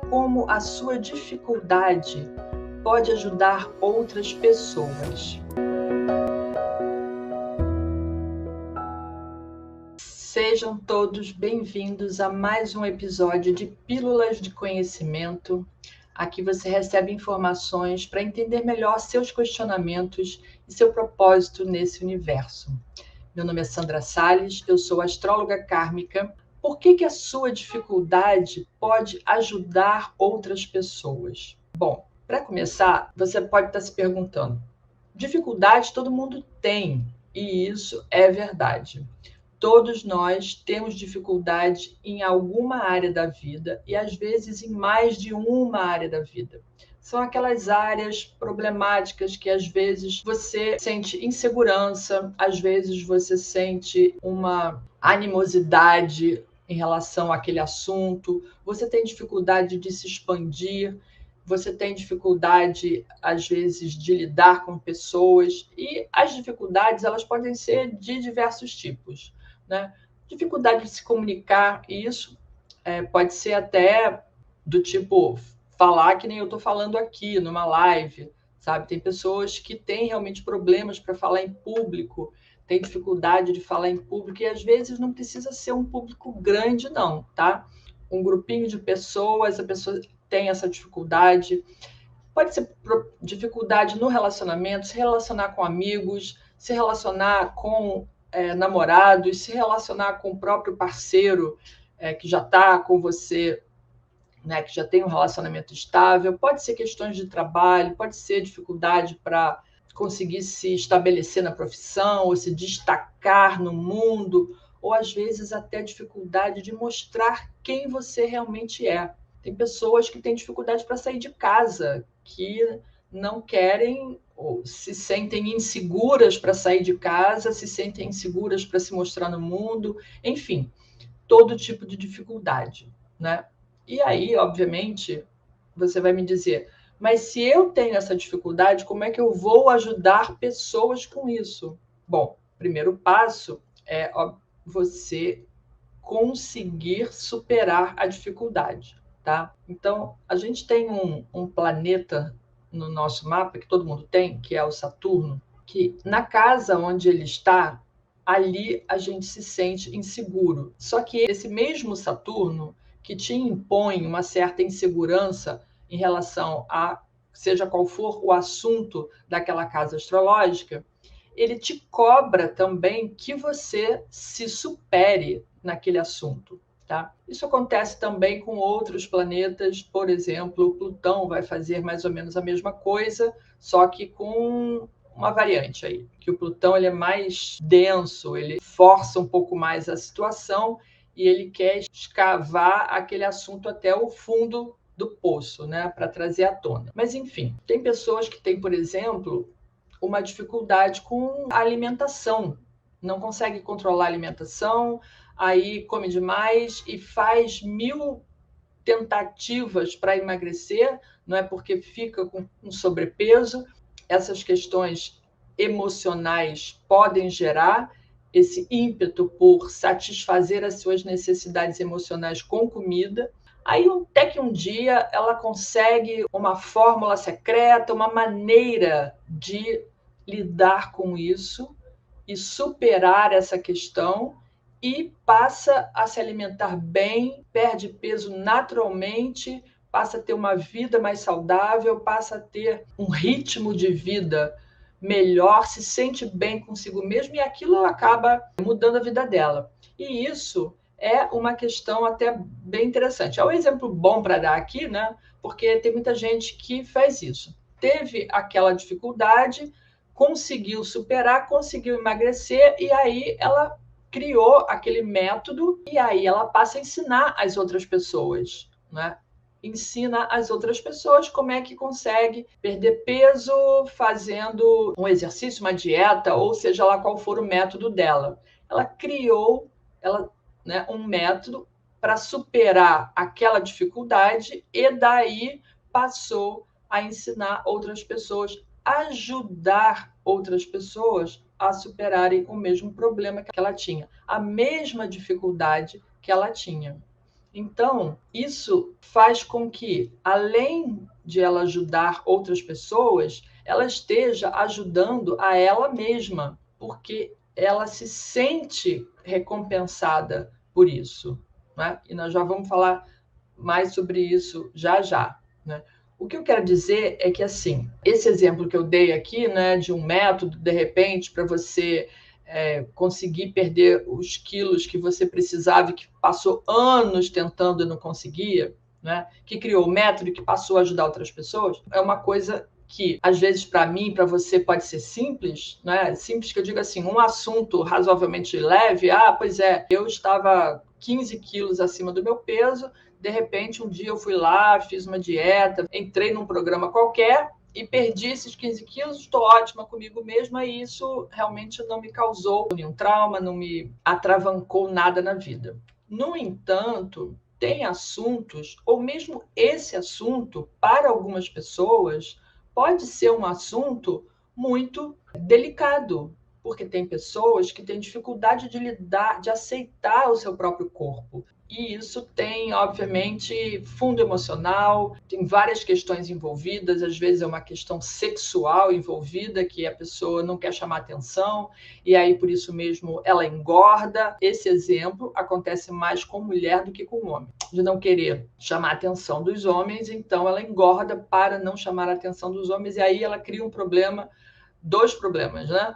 como a sua dificuldade pode ajudar outras pessoas. Sejam todos bem-vindos a mais um episódio de Pílulas de Conhecimento. Aqui você recebe informações para entender melhor seus questionamentos e seu propósito nesse universo. Meu nome é Sandra Salles, eu sou astróloga kármica. Por que a sua dificuldade pode ajudar outras pessoas? Bom, para começar, você pode estar se perguntando: dificuldade todo mundo tem, e isso é verdade. Todos nós temos dificuldade em alguma área da vida e, às vezes, em mais de uma área da vida. São aquelas áreas problemáticas que, às vezes, você sente insegurança, às vezes você sente uma animosidade em relação àquele assunto, você tem dificuldade de se expandir, você tem dificuldade, às vezes, de lidar com pessoas, e as dificuldades elas podem ser de diversos tipos. Né? Dificuldade de se comunicar, isso pode ser até do tipo falar que nem eu estou falando aqui numa live, sabe? Tem pessoas que têm realmente problemas para falar em público, tem dificuldade de falar em público, e às vezes não precisa ser um público grande, não, tá? Um grupinho de pessoas, a pessoa tem essa dificuldade. Pode ser dificuldade no relacionamento, se relacionar com amigos, se relacionar com namorados, se relacionar com o próprio parceiro que já está com você, né, que já tem um relacionamento estável. Pode ser questões de trabalho, pode ser dificuldade para conseguir se estabelecer na profissão, ou se destacar no mundo, ou às vezes até dificuldade de mostrar quem você realmente é. Tem pessoas que têm dificuldade para sair de casa, que não querem ou se sentem inseguras para sair de casa, se sentem inseguras para se mostrar no mundo, enfim, todo tipo de dificuldade, né? E aí, obviamente, você vai me dizer, mas se eu tenho essa dificuldade, como é que eu vou ajudar pessoas com isso? Bom, o primeiro passo é você conseguir superar a dificuldade, tá? Então, a gente tem um planeta no nosso mapa, que todo mundo tem, que é o Saturno, que na casa onde ele está, ali a gente se sente inseguro. Só que esse mesmo Saturno, que te impõe uma certa insegurança em relação a seja qual for o assunto daquela casa astrológica, ele te cobra também que você se supere naquele assunto. Tá? Isso acontece também com outros planetas, por exemplo, Plutão vai fazer mais ou menos a mesma coisa, só que com uma variante aí, que o Plutão ele é mais denso, ele força um pouco mais a situação e ele quer escavar aquele assunto até o fundo do poço, né, para trazer à tona. Mas enfim, tem pessoas que têm, por exemplo, uma dificuldade com a alimentação, não consegue controlar a alimentação, aí come demais e faz 1000 tentativas para emagrecer, não é porque fica com um sobrepeso. Essas questões emocionais podem gerar esse ímpeto por satisfazer as suas necessidades emocionais com comida. Aí até que um dia ela consegue uma fórmula secreta, uma maneira de lidar com isso e superar essa questão e passa a se alimentar bem, perde peso naturalmente, passa a ter uma vida mais saudável, passa a ter um ritmo de vida melhor, se sente bem consigo mesmo e aquilo acaba mudando a vida dela. E isso é uma questão até bem interessante. É um exemplo bom para dar aqui, né? Porque tem muita gente que faz isso. Teve aquela dificuldade, conseguiu superar, conseguiu emagrecer e aí ela criou aquele método e aí ela passa a ensinar as outras pessoas, né? Ensina as outras pessoas como é que consegue perder peso fazendo um exercício, uma dieta, ou seja lá qual for o método dela. Ela criou né, um método para superar aquela dificuldade e daí passou a ensinar outras pessoas, ajudar outras pessoas a superarem o mesmo problema que ela tinha, a mesma dificuldade que ela tinha. Então, isso faz com que, além de ela ajudar outras pessoas, ela esteja ajudando a ela mesma, porque ela se sente recompensada por isso, né? E nós já vamos falar mais sobre isso já já, né? O que eu quero dizer é que, assim, esse exemplo que eu dei aqui, né, de um método, de repente, para você conseguir perder os quilos que você precisava e que passou anos tentando e não conseguia, né, que criou o método e que passou a ajudar outras pessoas, é uma coisa que, às vezes, para mim, para você, pode ser simples, né? Simples que eu digo assim, um assunto razoavelmente leve. Ah, pois é, eu estava 15 quilos acima do meu peso, de repente, um dia eu fui lá, fiz uma dieta, entrei num programa qualquer e perdi esses 15 quilos, estou ótima comigo mesma e isso realmente não me causou nenhum trauma, não me atravancou nada na vida. No entanto, tem assuntos, ou mesmo esse assunto, para algumas pessoas, pode ser um assunto muito delicado, porque tem pessoas que têm dificuldade de lidar, de aceitar o seu próprio corpo. E isso tem, obviamente, fundo emocional, tem várias questões envolvidas, às vezes é uma questão sexual envolvida, que a pessoa não quer chamar atenção, e aí por isso mesmo ela engorda. Esse exemplo acontece mais com mulher do que com homem, de não querer chamar a atenção dos homens, então ela engorda para não chamar a atenção dos homens, e aí ela cria um problema, dois problemas, né?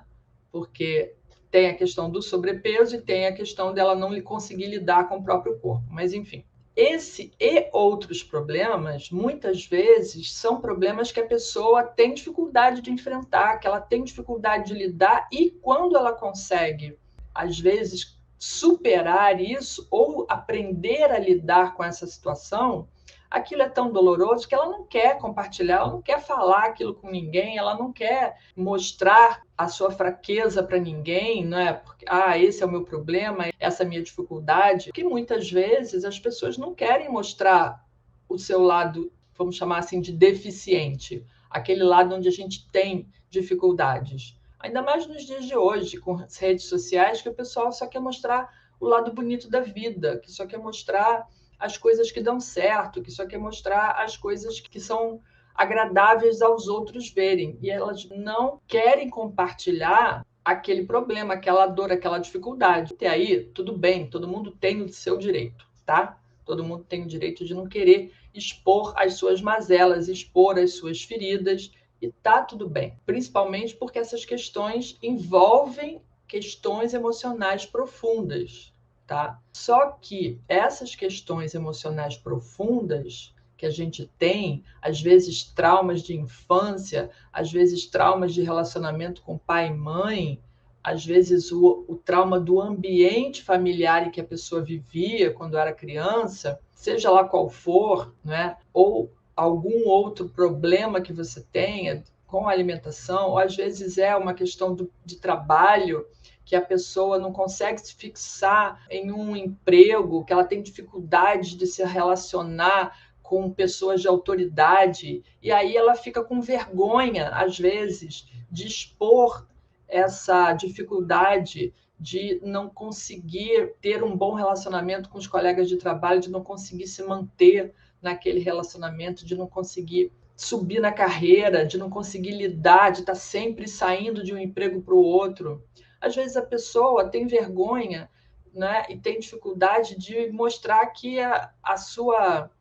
Porque tem a questão do sobrepeso e tem a questão dela não conseguir lidar com o próprio corpo. Mas, enfim, esse e outros problemas, muitas vezes, são problemas que a pessoa tem dificuldade de enfrentar, que ela tem dificuldade de lidar, e quando ela consegue, às vezes, superar isso ou aprender a lidar com essa situação, aquilo é tão doloroso que ela não quer compartilhar, ela não quer falar aquilo com ninguém, ela não quer mostrar a sua fraqueza para ninguém, não é? Porque, esse é o meu problema, essa é a minha dificuldade, que muitas vezes as pessoas não querem mostrar o seu lado, vamos chamar assim, de deficiente, aquele lado onde a gente tem dificuldades. Ainda mais nos dias de hoje, com as redes sociais, que o pessoal só quer mostrar o lado bonito da vida, que só quer mostrar as coisas que dão certo, que só quer mostrar as coisas que são agradáveis aos outros verem. E elas não querem compartilhar aquele problema, aquela dor, aquela dificuldade. Até aí, tudo bem, todo mundo tem o seu direito, tá? Todo mundo tem o direito de não querer expor as suas mazelas, expor as suas feridas, e tá tudo bem. Principalmente porque essas questões envolvem questões emocionais profundas. Tá? Só que essas questões emocionais profundas que a gente tem, às vezes traumas de infância, às vezes traumas de relacionamento com pai e mãe, às vezes o trauma do ambiente familiar em que a pessoa vivia quando era criança, seja lá qual for, né? Ou algum outro problema que você tenha com a alimentação, ou às vezes é uma questão de trabalho, que a pessoa não consegue se fixar em um emprego, que ela tem dificuldade de se relacionar com pessoas de autoridade, e aí ela fica com vergonha, às vezes, de expor essa dificuldade de não conseguir ter um bom relacionamento com os colegas de trabalho, de não conseguir se manter naquele relacionamento, de não conseguir subir na carreira, de não conseguir lidar, de estar sempre saindo de um emprego para o outro. Às vezes a pessoa tem vergonha, né, e tem dificuldade de mostrar que a sua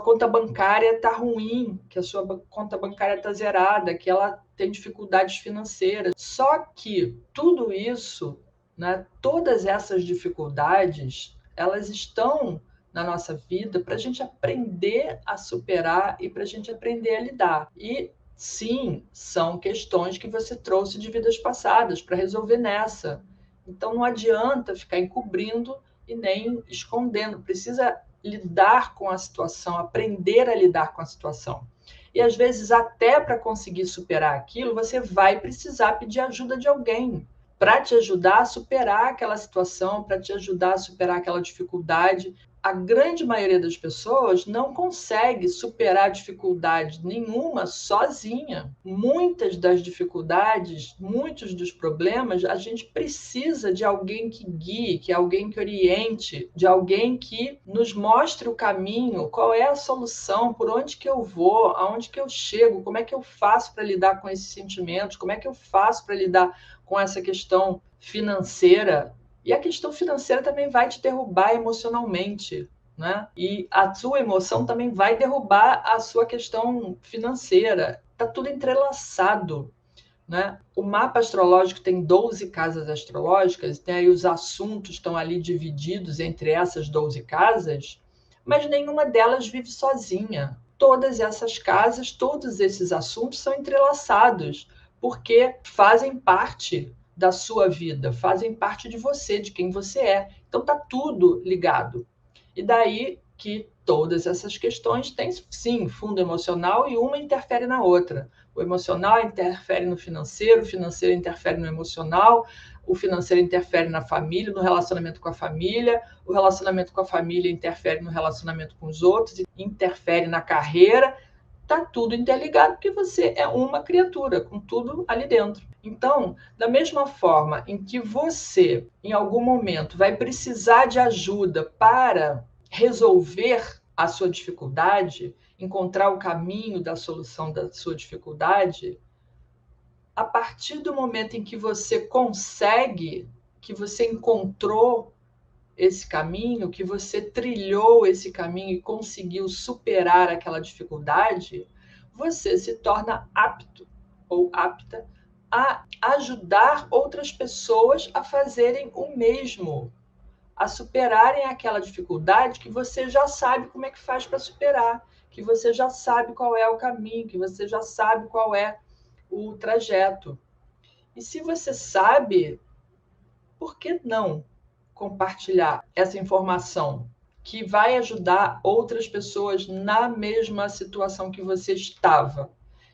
conta bancária está ruim, que a sua conta bancária está zerada, que ela tem dificuldades financeiras. Só que tudo isso, né, todas essas dificuldades, elas estão na nossa vida para a gente aprender a superar e para a gente aprender a lidar. E sim, são questões que você trouxe de vidas passadas para resolver nessa. Então não adianta ficar encobrindo e nem escondendo. Precisa lidar com a situação, aprender a lidar com a situação. E às vezes, até para conseguir superar aquilo, você vai precisar pedir ajuda de alguém para te ajudar a superar aquela situação, para te ajudar a superar aquela dificuldade. a grande maioria das pessoas não consegue superar dificuldade nenhuma sozinha. Muitas das dificuldades, muitos dos problemas, a gente precisa de alguém que guie, que alguém que oriente, de alguém que nos mostre o caminho, qual é a solução, por onde que eu vou, aonde que eu chego, como é que eu faço para lidar com esses sentimentos, como é que eu faço para lidar com essa questão financeira. E a questão financeira também vai te derrubar emocionalmente, né? E a sua emoção também vai derrubar a sua questão financeira. Está tudo entrelaçado, né? O mapa astrológico tem 12 casas astrológicas, tem aí os assuntos estão ali divididos entre essas 12 casas, mas nenhuma delas vive sozinha. Todas essas casas, todos esses assuntos são entrelaçados, porque fazem parte da sua vida, fazem parte de você, de quem você é. Então está tudo ligado. E daí que todas essas questões têm, sim, fundo emocional e uma interfere na outra. O emocional interfere no financeiro, o financeiro interfere no emocional, o financeiro interfere na família, no relacionamento com a família, o relacionamento com a família interfere no relacionamento com os outros, interfere na carreira. Está tudo interligado porque você é uma criatura com tudo ali dentro. Então, da mesma forma em que você, em algum momento, vai precisar de ajuda para resolver a sua dificuldade, encontrar o caminho da solução da sua dificuldade, a partir do momento em que você consegue, que você encontrou esse caminho, que você trilhou esse caminho e conseguiu superar aquela dificuldade, você se torna apto ou apta a ajudar outras pessoas a fazerem o mesmo, a superarem aquela dificuldade que você já sabe como é que faz para superar, que você já sabe qual é o caminho, que você já sabe qual é o trajeto. E se você sabe, por que não compartilhar essa informação que vai ajudar outras pessoas na mesma situação que você estava?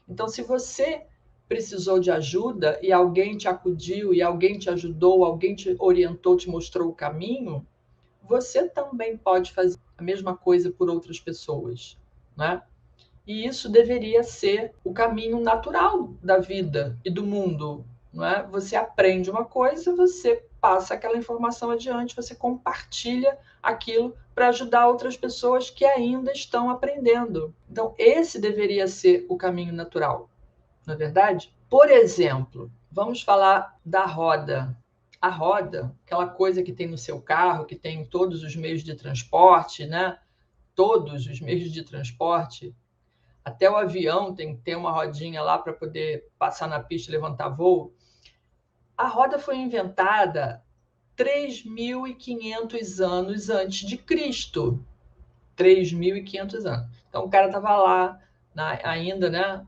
Então, se você precisou de ajuda e alguém te acudiu, e alguém te ajudou, alguém te orientou, te mostrou o caminho, você também pode fazer a mesma coisa por outras pessoas, né? E isso deveria ser o caminho natural da vida e do mundo, não é? Você aprende uma coisa, você passa aquela informação adiante, você compartilha aquilo para ajudar outras pessoas que ainda estão aprendendo. Então, esse deveria ser o caminho natural, não é verdade? Por exemplo, vamos falar da roda. A roda, aquela coisa que tem no seu carro, que tem em todos os meios de transporte, né? Todos os meios de transporte. Até o avião tem que ter uma rodinha lá para poder passar na pista e levantar voo. A roda foi inventada 3.500 anos antes de Cristo. 3.500 anos. Então, o cara estava lá, ainda, né?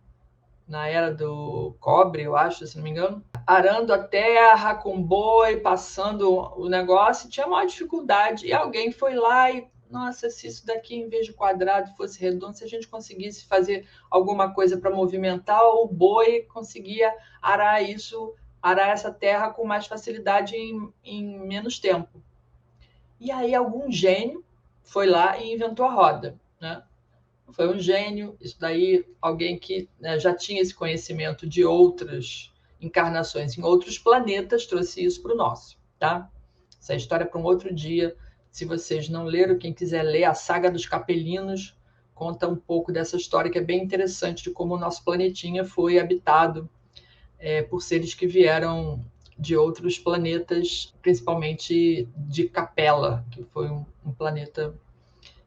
Na era do cobre, eu acho, se não me engano, arando a terra com boi, passando o negócio, tinha maior dificuldade. E alguém foi lá e, nossa, se isso daqui, em vez de quadrado, fosse redondo, se a gente conseguisse fazer alguma coisa para movimentar, o boi conseguia arar isso, arar essa terra com mais facilidade em menos tempo. E aí algum gênio foi lá e inventou a roda, né? Foi um gênio, isso daí, alguém que, né, já tinha esse conhecimento de outras encarnações em outros planetas, trouxe isso para o nosso, tá? Essa história é para um outro dia. Se vocês não leram, quem quiser ler, a Saga dos Capelinos conta um pouco dessa história que é bem interessante de como o nosso planetinha foi habitado por seres que vieram de outros planetas, principalmente de Capela, que foi um planeta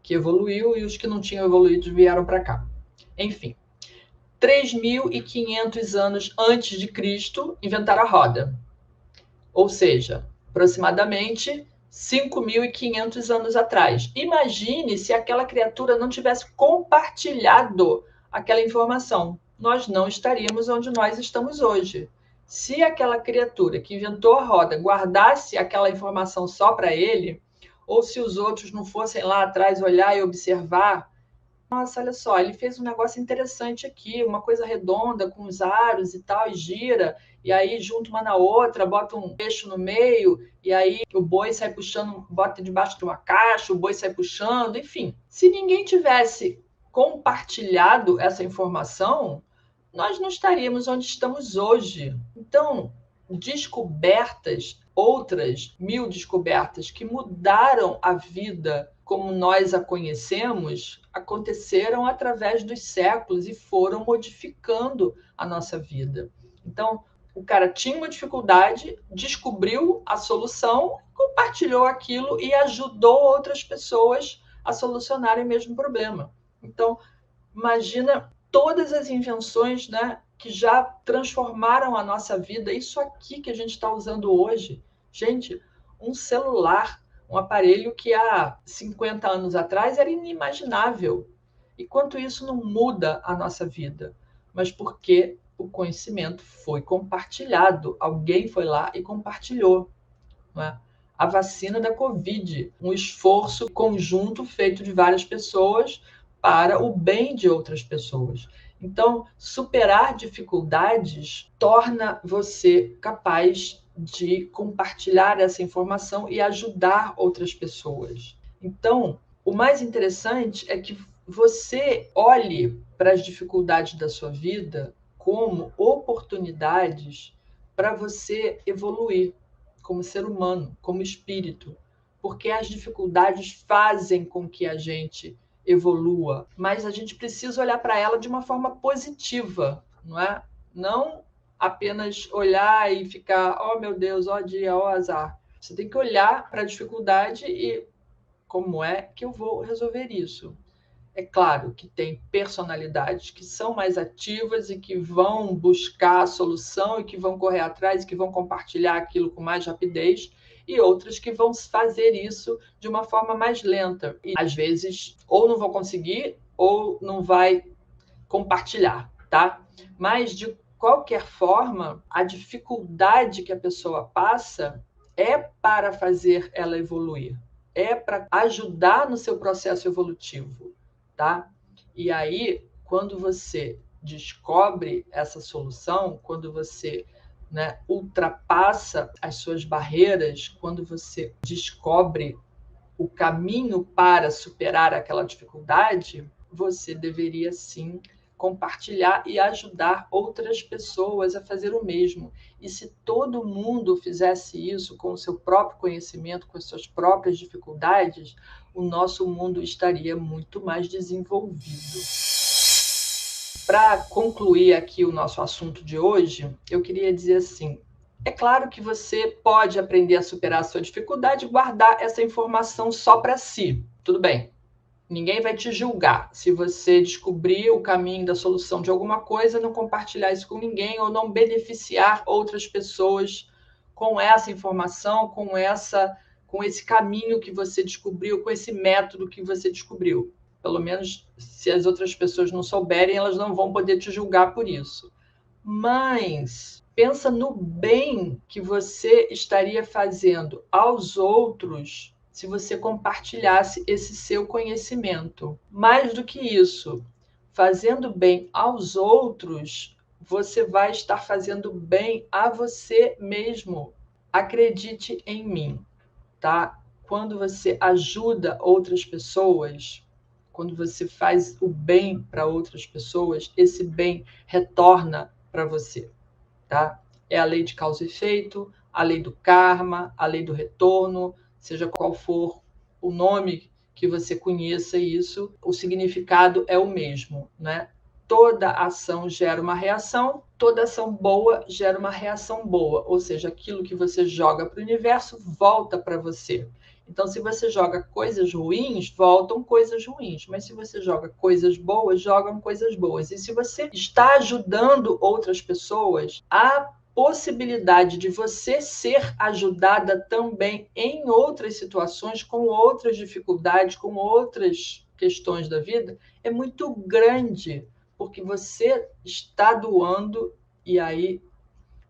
que evoluiu, e os que não tinham evoluído vieram para cá. Enfim, 3.500 anos antes de Cristo, inventaram a roda. Ou seja, aproximadamente 5.500 anos atrás. Imagine se aquela criatura não tivesse compartilhado aquela informação. Nós não estaríamos onde nós estamos hoje. Se aquela criatura que inventou a roda guardasse aquela informação só para ele, ou se os outros não fossem lá atrás olhar e observar, Nossa, olha só, ele fez um negócio interessante aqui, uma coisa redonda com os aros e tal, e gira, e aí junta uma na outra, bota um eixo no meio, e aí o boi sai puxando, bota debaixo de uma caixa, o boi sai puxando, enfim. Se ninguém tivesse compartilhado essa informação, nós não estaríamos onde estamos hoje. Então, descobertas, outras 1000 descobertas que mudaram a vida como nós a conhecemos, aconteceram através dos séculos e foram modificando a nossa vida. Então, o cara tinha uma dificuldade, descobriu a solução, compartilhou aquilo e ajudou outras pessoas a solucionarem o mesmo problema. Então, imagina todas as invenções, né, que já transformaram a nossa vida. Isso aqui que a gente está usando hoje. Gente, um celular, um aparelho que há 50 anos atrás era inimaginável. E quanto isso não muda a nossa vida? Mas porque o conhecimento foi compartilhado. Alguém foi lá e compartilhou. Não é? A vacina da Covid, um esforço conjunto feito de várias pessoas para o bem de outras pessoas. Então, superar dificuldades torna você capaz de compartilhar essa informação e ajudar outras pessoas. Então, o mais interessante é que você olhe para as dificuldades da sua vida como oportunidades para você evoluir como ser humano, como espírito, porque as dificuldades fazem com que a gente evolua, mas a gente precisa olhar para ela de uma forma positiva, não é? Não apenas olhar e ficar, oh meu Deus, ó dia, ó azar. Você tem que olhar para a dificuldade e como é que eu vou resolver isso? É claro que tem personalidades que são mais ativas e que vão buscar a solução e que vão correr atrás e que vão compartilhar aquilo com mais rapidez, e outras que vão fazer isso de uma forma mais lenta. E às vezes ou não vão conseguir ou não vai compartilhar, tá? Mas de qualquer forma, a dificuldade que a pessoa passa é para fazer ela evoluir, é para ajudar no seu processo evolutivo, tá? E aí, quando você descobre essa solução, quando você, né, ultrapassa as suas barreiras, quando você descobre o caminho para superar aquela dificuldade, você deveria sim compartilhar e ajudar outras pessoas a fazer o mesmo. E se todo mundo fizesse isso com o seu próprio conhecimento, com as suas próprias dificuldades, o nosso mundo estaria muito mais desenvolvido. Para concluir aqui o nosso assunto de hoje, eu queria dizer assim: é claro que você pode aprender a superar a sua dificuldade e guardar essa informação só para si. Tudo bem. Ninguém vai te julgar se você descobrir o caminho da solução de alguma coisa, não compartilhar isso com ninguém ou não beneficiar outras pessoas com essa informação, com esse caminho que você descobriu, com esse método que você descobriu. Pelo menos se as outras pessoas não souberem, elas não vão poder te julgar por isso. Mas pensa no bem que você estaria fazendo aos outros se você compartilhasse esse seu conhecimento. Mais do que isso, fazendo bem aos outros, você vai estar fazendo bem a você mesmo. Acredite em mim, tá? Quando você ajuda outras pessoas, quando você faz o bem para outras pessoas, esse bem retorna para você, tá? É a lei de causa e efeito, a lei do karma, a lei do retorno, seja qual for o nome que você conheça isso, o significado é o mesmo, né? Toda ação gera uma reação, toda ação boa gera uma reação boa, ou seja, aquilo que você joga para o universo volta para você. Então, se você joga coisas ruins, voltam coisas ruins. Mas se você joga coisas boas, jogam coisas boas. E se você está ajudando outras pessoas, a possibilidade de você ser ajudada também em outras situações, com outras dificuldades, com outras questões da vida, é muito grande, porque você está doando e aí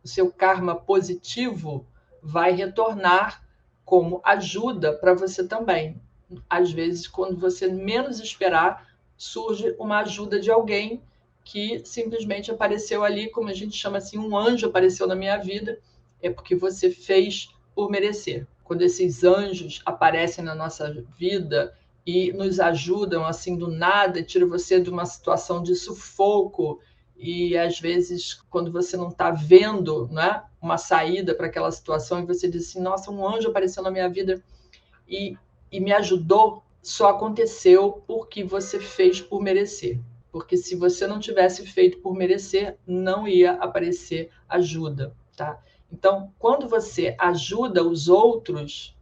o seu karma positivo vai retornar como ajuda para você também. Às vezes, quando você menos esperar, surge uma ajuda de alguém que simplesmente apareceu ali, como a gente chama assim, um anjo apareceu na minha vida, é porque você fez por merecer. Quando esses anjos aparecem na nossa vida e nos ajudam assim do nada, tira você de uma situação de sufoco, e às vezes quando você não está vendo, né, uma saída para aquela situação, e você diz assim, nossa, um anjo apareceu na minha vida e me ajudou, só aconteceu porque você fez por merecer. Porque se você não tivesse feito por merecer, não ia aparecer ajuda, tá? Então, quando você ajuda os outros,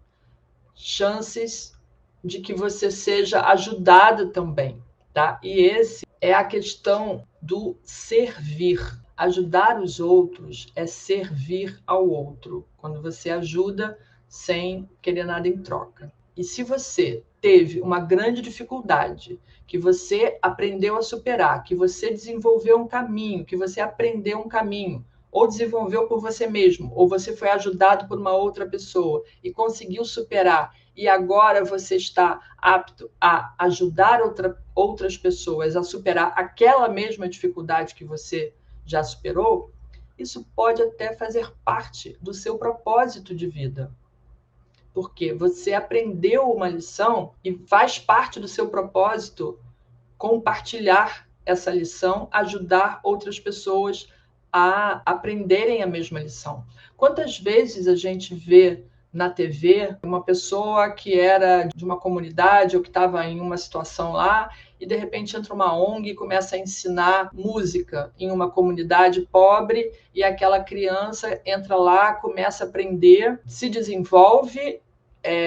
chances de que você seja ajudado também, tá? E esse é a questão do servir. Ajudar os outros é servir ao outro. Quando você ajuda sem querer nada em troca. E se você teve uma grande dificuldade, que você aprendeu a superar, que você desenvolveu um caminho, que você aprendeu um caminho, ou desenvolveu por você mesmo, ou você foi ajudado por uma outra pessoa e conseguiu superar, e agora você está apto a ajudar outras pessoas a superar aquela mesma dificuldade que você já superou, isso pode até fazer parte do seu propósito de vida. Porque você aprendeu uma lição e faz parte do seu propósito compartilhar essa lição, ajudar outras pessoas a aprenderem a mesma lição. Quantas vezes a gente vê na TV uma pessoa que era de uma comunidade ou que estava em uma situação lá e de repente entra uma ONG e começa a ensinar música em uma comunidade pobre e aquela criança entra lá, começa a aprender, se desenvolve,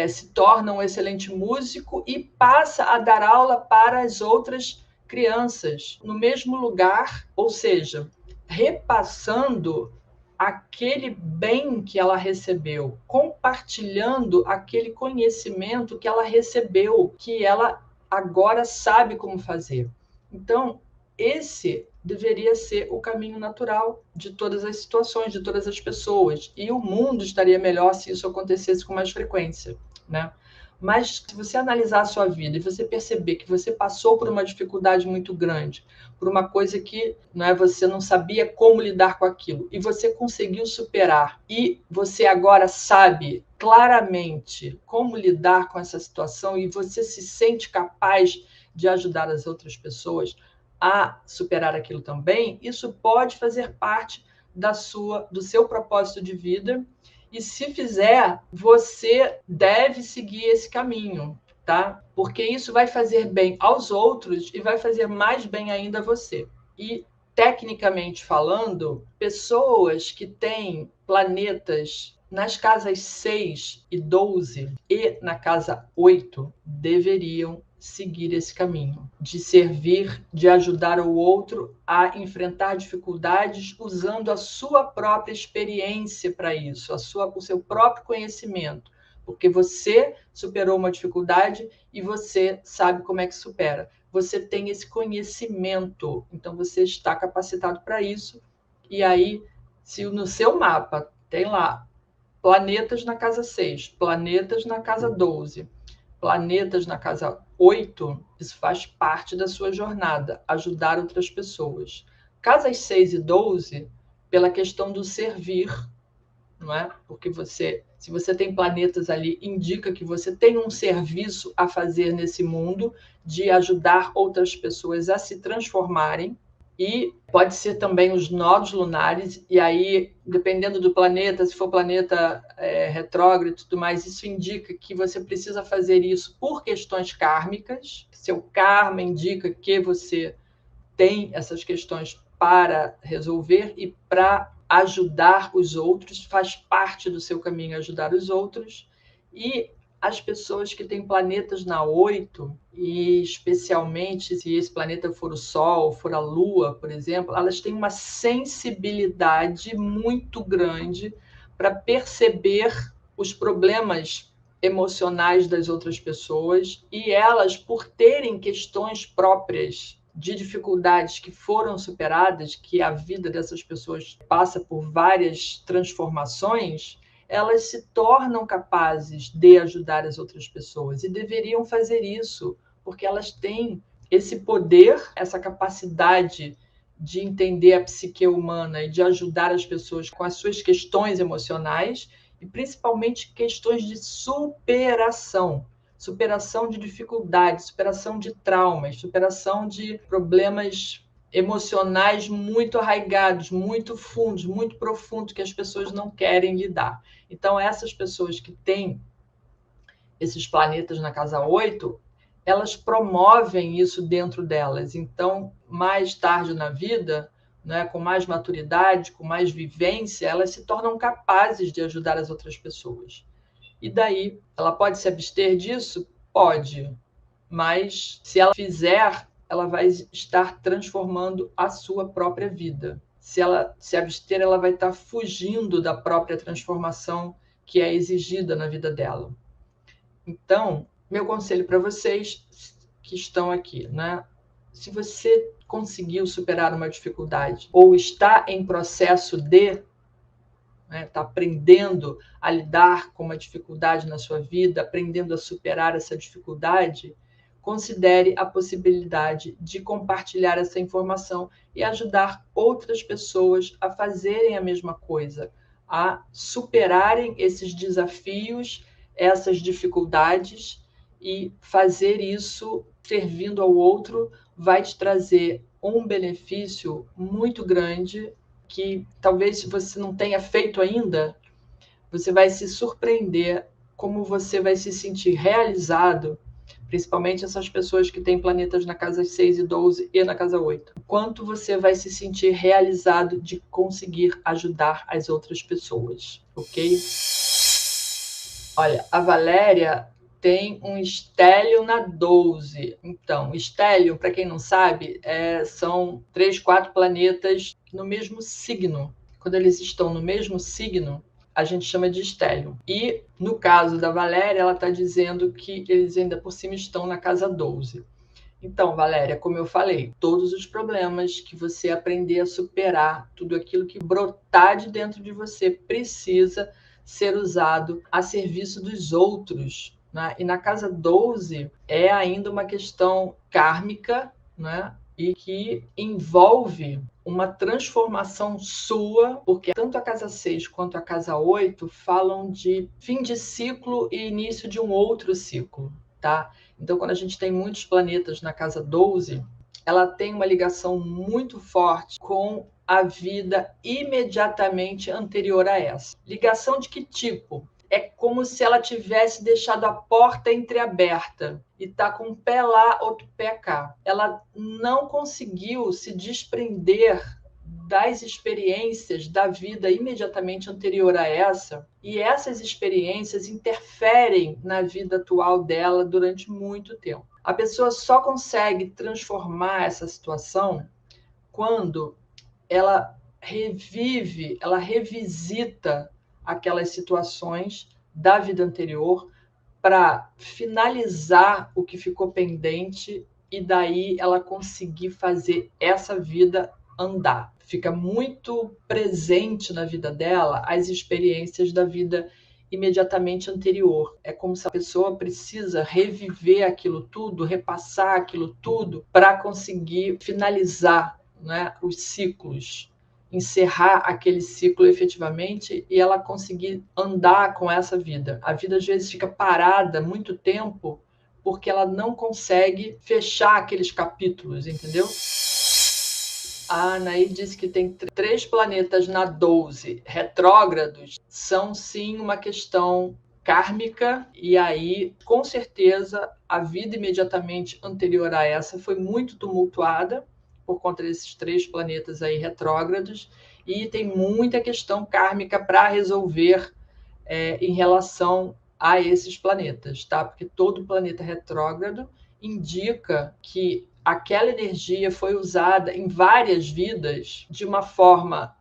se torna um excelente músico e passa a dar aula para as outras crianças no mesmo lugar, ou seja, repassando aquele bem que ela recebeu, compartilhando aquele conhecimento que ela recebeu, que ela agora sabe como fazer. Então, esse deveria ser o caminho natural de todas as situações, de todas as pessoas. E o mundo estaria melhor se isso acontecesse com mais frequência, né? Mas se você analisar a sua vida e você perceber que você passou por uma dificuldade muito grande, por uma coisa que, né, você não sabia como lidar com aquilo, e você conseguiu superar, e você agora sabe claramente como lidar com essa situação, e você se sente capaz de ajudar as outras pessoas a superar aquilo também, isso pode fazer parte do seu propósito de vida. E se fizer, você deve seguir esse caminho, tá? Porque isso vai fazer bem aos outros e vai fazer mais bem ainda a você. E, tecnicamente falando, pessoas que têm planetas nas casas 6 e 12 e na casa 8 deveriam seguir esse caminho de servir, de ajudar o outro a enfrentar dificuldades usando a sua própria experiência para isso, o seu próprio conhecimento, porque você superou uma dificuldade e você sabe como é que supera. Você tem esse conhecimento, então você está capacitado para isso. E aí, se no seu mapa tem lá planetas na casa 6, planetas na casa 12, planetas na casa 8, isso faz parte da sua jornada, ajudar outras pessoas. Casas 6 e 12, pela questão do servir, não é? Porque se você tem planetas ali, indica que você tem um serviço a fazer nesse mundo de ajudar outras pessoas a se transformarem. E pode ser também os nodos lunares, e aí, dependendo do planeta, se for planeta retrógrado e tudo mais, isso indica que você precisa fazer isso por questões kármicas. Seu karma indica que você tem essas questões para resolver e para ajudar os outros, faz parte do seu caminho ajudar os outros. E as pessoas que têm planetas na 8, e especialmente se esse planeta for o Sol, for a Lua, por exemplo, elas têm uma sensibilidade muito grande para perceber os problemas emocionais das outras pessoas, e elas, por terem questões próprias de dificuldades que foram superadas, que a vida dessas pessoas passa por várias transformações, elas se tornam capazes de ajudar as outras pessoas e deveriam fazer isso, porque elas têm esse poder, essa capacidade de entender a psique humana e de ajudar as pessoas com as suas questões emocionais e principalmente questões de superação de dificuldades, superação de traumas, superação de problemas emocionais muito arraigados, muito fundos, muito profundos, que as pessoas não querem lidar. Então, essas pessoas que têm esses planetas na casa 8, elas promovem isso dentro delas. Então, mais tarde na vida, né, com mais maturidade, com mais vivência, elas se tornam capazes de ajudar as outras pessoas. E daí, ela pode se abster disso? Pode. Mas se ela fizer, ela vai estar transformando a sua própria vida. Se ela se abster, ela vai estar fugindo da própria transformação que é exigida na vida dela. Então, meu conselho para vocês que estão aqui, né? Se você conseguiu superar uma dificuldade ou está em processo de, né, está aprendendo a lidar com uma dificuldade na sua vida, aprendendo a superar essa dificuldade, considere a possibilidade de compartilhar essa informação e ajudar outras pessoas a fazerem a mesma coisa, a superarem esses desafios, essas dificuldades, e fazer isso servindo ao outro vai te trazer um benefício muito grande que talvez se você não tenha feito ainda, você vai se surpreender como você vai se sentir realizado, principalmente essas pessoas que têm planetas na casa 6 e 12 e na casa 8. Quanto você vai se sentir realizado de conseguir ajudar as outras pessoas, ok? Olha, a Valéria tem um estélio na 12. Então, estélio, para quem não sabe, são 3, 4 planetas no mesmo signo. Quando eles estão no mesmo signo, a gente chama de estélio. E, no caso da Valéria, ela está dizendo que eles ainda por cima estão na casa 12. Então, Valéria, como eu falei, todos os problemas que você aprender a superar, tudo aquilo que brotar de dentro de você precisa ser usado a serviço dos outros, né? E na casa 12 é ainda uma questão kármica, né? E que envolve uma transformação sua, porque tanto a casa 6 quanto a casa 8 falam de fim de ciclo e início de um outro ciclo, tá? Então, quando a gente tem muitos planetas na casa 12, ela tem uma ligação muito forte com a vida imediatamente anterior a essa. Ligação de que tipo? É como se ela tivesse deixado a porta entreaberta e está com um pé lá, outro pé cá. Ela não conseguiu se desprender das experiências da vida imediatamente anterior a essa, e essas experiências interferem na vida atual dela durante muito tempo. A pessoa só consegue transformar essa situação quando ela revive, ela revisita aquelas situações da vida anterior para finalizar o que ficou pendente e daí ela conseguir fazer essa vida andar. Fica muito presente na vida dela as experiências da vida imediatamente anterior. É como se a pessoa precisa reviver aquilo tudo, repassar aquilo tudo para conseguir finalizar, né, os ciclos, encerrar aquele ciclo efetivamente e ela conseguir andar com essa vida. A vida às vezes fica parada muito tempo porque ela não consegue fechar aqueles capítulos, entendeu? A Anaí disse que tem 3 planetas na 12 retrógrados, são sim uma questão kármica, e aí, com certeza, a vida imediatamente anterior a essa foi muito tumultuada por conta desses 3 planetas aí retrógrados, e tem muita questão kármica para resolver em relação a esses planetas, tá? Porque todo planeta retrógrado indica que aquela energia foi usada em várias vidas de uma forma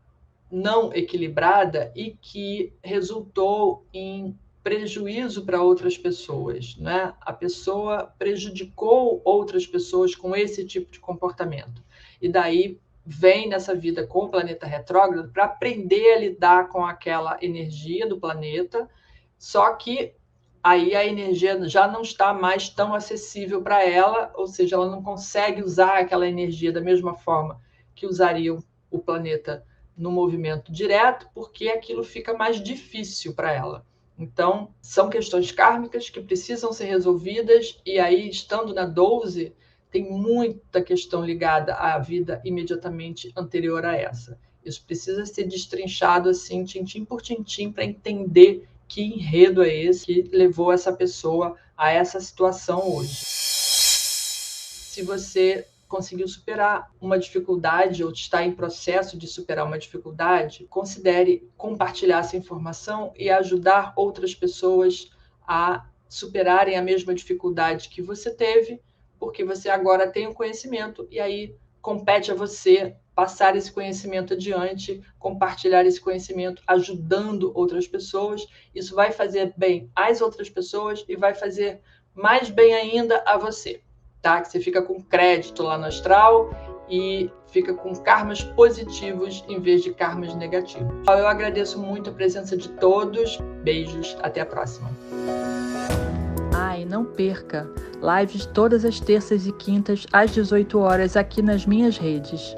não equilibrada e que resultou em prejuízo para outras pessoas, né? A pessoa prejudicou outras pessoas com esse tipo de comportamento. E daí vem nessa vida com o planeta retrógrado para aprender a lidar com aquela energia do planeta, só que aí a energia já não está mais tão acessível para ela, ou seja, ela não consegue usar aquela energia da mesma forma que usaria o planeta no movimento direto, porque aquilo fica mais difícil para ela. Então, são questões kármicas que precisam ser resolvidas, e aí, estando na 12, tem muita questão ligada à vida imediatamente anterior a essa. Isso precisa ser destrinchado assim, tintim por tintim, para entender que enredo é esse que levou essa pessoa a essa situação hoje. Se você conseguiu superar uma dificuldade ou está em processo de superar uma dificuldade, considere compartilhar essa informação e ajudar outras pessoas a superarem a mesma dificuldade que você teve, porque você agora tem o conhecimento e aí compete a você passar esse conhecimento adiante, compartilhar esse conhecimento, ajudando outras pessoas. Isso vai fazer bem às outras pessoas e vai fazer mais bem ainda a você. Tá? Que você fica com crédito lá no astral e fica com karmas positivos em vez de karmas negativos. Eu agradeço muito a presença de todos. Beijos, até a próxima. E não perca lives todas as terças e quintas às 18 horas aqui nas minhas redes.